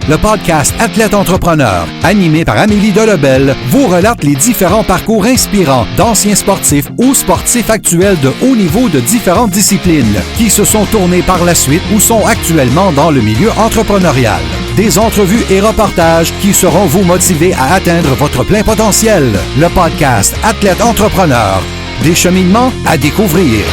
Le podcast Athlète Entrepreneur, animé par Amélie Delebel, vous relate les différents parcours inspirants d'anciens sportifs ou sportifs actuels de haut niveau de différentes disciplines qui se sont tournés par la suite ou sont actuellement dans le milieu entrepreneurial. Des entrevues et reportages qui sauront vous motiver à atteindre votre plein potentiel. Le podcast Athlète Entrepreneur, des cheminements à découvrir.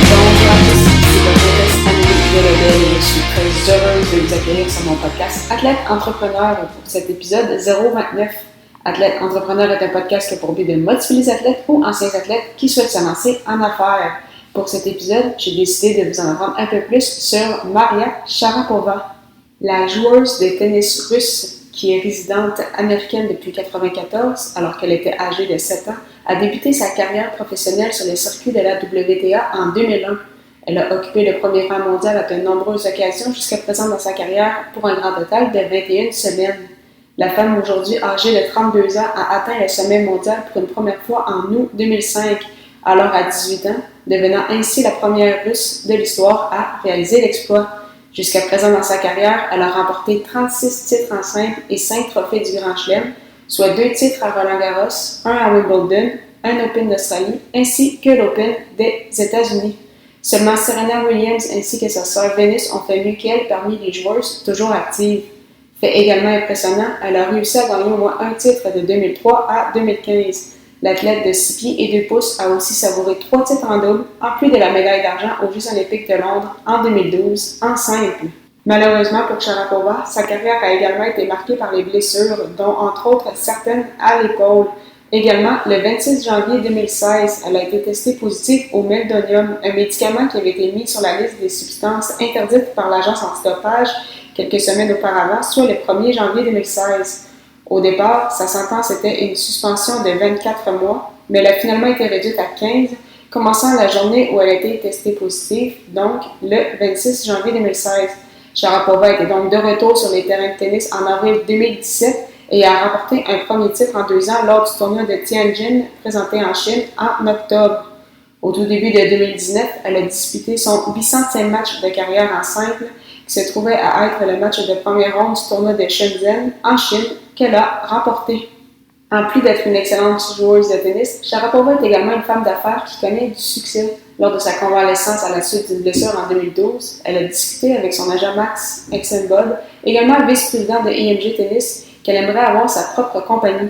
Bonjour à tous, c'est votre Amélie Delebel et je suis très heureuse de vous accueillir sur mon podcast Athlète Entrepreneur pour cet épisode 029. Athlète Entrepreneur est un podcast qui a pour but de motiver les athlètes ou anciens athlètes qui souhaitent se lancer en affaires. Pour cet épisode, j'ai décidé de vous en apprendre un peu plus sur Maria Sharapova, la joueuse de tennis russe qui est résidente américaine depuis 1994, alors qu'elle était âgée de 7 ans, a débuté sa carrière professionnelle sur les circuits de la WTA en 2001. Elle a occupé le premier rang mondial à de nombreuses occasions jusqu'à présent dans sa carrière pour un grand total de 21 semaines. La femme aujourd'hui âgée de 32 ans a atteint le sommet mondial pour une première fois en août 2005, alors à 18 ans, devenant ainsi la première russe de l'histoire à réaliser l'exploit. Jusqu'à présent dans sa carrière, elle a remporté 36 titres en simple et 5 trophées du Grand Chelem, soit 2 titres à Roland-Garros, 1 à Wimbledon, un Open d'Australie, ainsi que l'Open des États-Unis. Seulement Serena Williams ainsi que sa sœur Venus ont fait mieux qu'elle parmi les joueuses toujours actives. Fait également impressionnant, elle a réussi à gagner au moins un titre de 2003 à 2015. L'athlète de 6 pieds et 2 pouces a aussi savouré 3 titres en double, en plus de la médaille d'argent aux Jeux olympiques de Londres en 2012 en simple. Malheureusement pour Sharapova, sa carrière a également été marquée par les blessures, dont entre autres certaines à l'épaule. Également, le 26 janvier 2016, elle a été testée positive au meldonium, un médicament qui avait été mis sur la liste des substances interdites par l'agence antidopage quelques semaines auparavant, soit le 1er janvier 2016. Au départ, sa sentence était une suspension de 24 mois, mais elle a finalement été réduite à 15, commençant la journée où elle a été testée positive, donc le 26 janvier 2016. Sharapova était donc de retour sur les terrains de tennis en avril 2017 et a remporté un premier titre en 2 ans lors du tournoi de Tianjin présenté en Chine en octobre. Au tout début de 2019, elle a disputé son 800e match de carrière en simple, qui se trouvait à être le match de première ronde du tournoi de Shenzhen en Chine, qu'elle a remporté. En plus d'être une excellente joueuse de tennis, Sharapova est également une femme d'affaires qui connaît du succès. Lors de sa convalescence à la suite d'une blessure en 2012, elle a discuté avec son agent Max Exenbod, également vice-président de IMG Tennis, qu'elle aimerait avoir sa propre compagnie.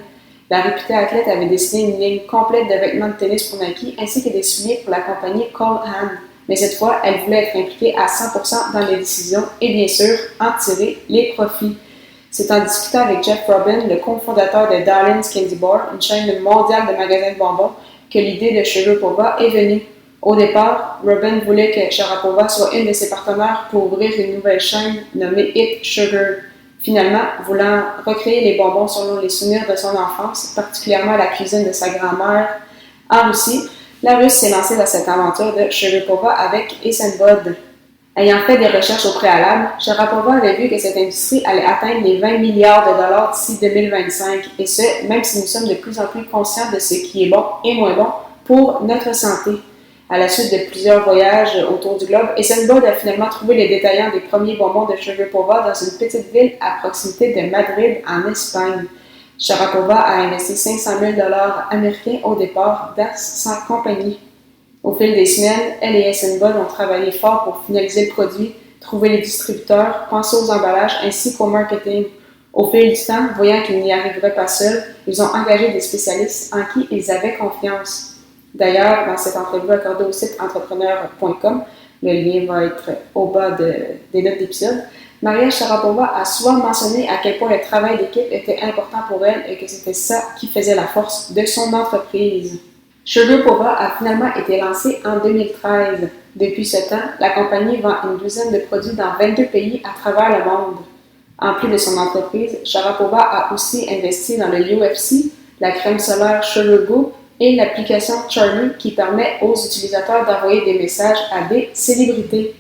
La réputée athlète avait dessiné une ligne complète de vêtements de tennis pour Nike ainsi que des souliers pour la compagnie Cole Haan. Mais cette fois, elle voulait être impliquée à 100% dans les décisions et bien sûr en tirer les profits. C'est en discutant avec Jeff Rubin, le cofondateur de Darling's Candy Bar, une chaîne mondiale de magasins de bonbons, que l'idée de Sharapova est venue. Au départ, Rubin voulait que Sharapova soit une de ses partenaires pour ouvrir une nouvelle chaîne nommée It Sugar. Finalement, voulant recréer les bonbons selon les souvenirs de son enfance, particulièrement la cuisine de sa grand-mère en Russie, la Russe s'est lancée dans cette aventure de Sharapova avec Exenbod. Ayant fait des recherches au préalable, Sharapova avait vu que cette industrie allait atteindre les 20 milliards de dollars d'ici 2025, et ce, même si nous sommes de plus en plus conscients de ce qui est bon et moins bon pour notre santé. À la suite de plusieurs voyages autour du globe, Exenbod a finalement trouvé les détaillants des premiers bonbons de Sharapova dans une petite ville à proximité de Madrid, en Espagne. Sharapova a investi 500 000 $ américains au départ dans sa compagnie. Au fil des semaines, elle et Exenbod ont travaillé fort pour finaliser le produit, trouver les distributeurs, penser aux emballages ainsi qu'au marketing. Au fil du temps, voyant qu'ils n'y arriveraient pas seuls, ils ont engagé des spécialistes en qui ils avaient confiance. D'ailleurs, dans cette entrevue accordée au site entrepreneur.com, le lien va être au bas des notes d'épisode, Maria Sharapova a souvent mentionné à quel point le travail d'équipe était important pour elle et que c'était ça qui faisait la force de son entreprise. Sharapova a finalement été lancée en 2013. Depuis ce temps, la compagnie vend une douzaine de produits dans 22 pays à travers le monde. En plus de son entreprise, Sharapova a aussi investi dans le UFC, la crème solaire Sugar Goop et l'application Charlie qui permet aux utilisateurs d'envoyer des messages à des célébrités.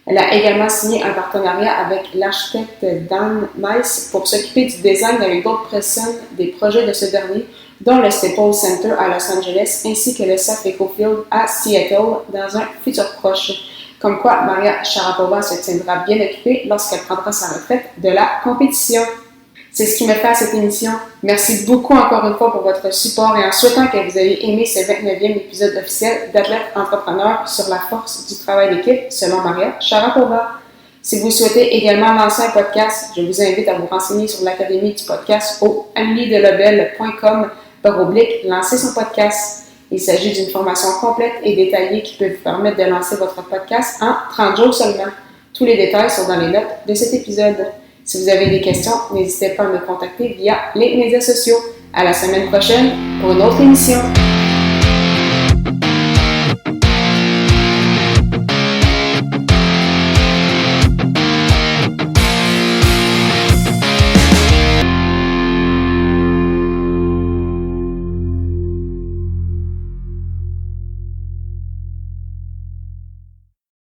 Elle a également signé un partenariat avec l'architecte Dan Mice pour s'occuper du design avec d'autres personnes des projets de ce dernier, dont le Staples Center à Los Angeles ainsi que le Safeco Field à Seattle dans un futur proche. Comme quoi, Maria Sharapova se tiendra bien occupée lorsqu'elle prendra sa retraite de la compétition. C'est ce qui me fait à cette émission. Merci beaucoup encore une fois pour votre support et en souhaitant que vous ayez aimé ce 29e épisode officiel d'Athlète Entrepreneur sur la force du travail d'équipe selon Maria Sharapova. Si vous souhaitez également lancer un podcast, je vous invite à vous renseigner sur l'Académie du podcast au ameliedelobel.com/lancer son podcast. Il s'agit d'une formation complète et détaillée qui peut vous permettre de lancer votre podcast en 30 jours seulement. Tous les détails sont dans les notes de cet épisode. Si vous avez des questions, n'hésitez pas à me contacter via les médias sociaux. À la semaine prochaine pour une autre émission.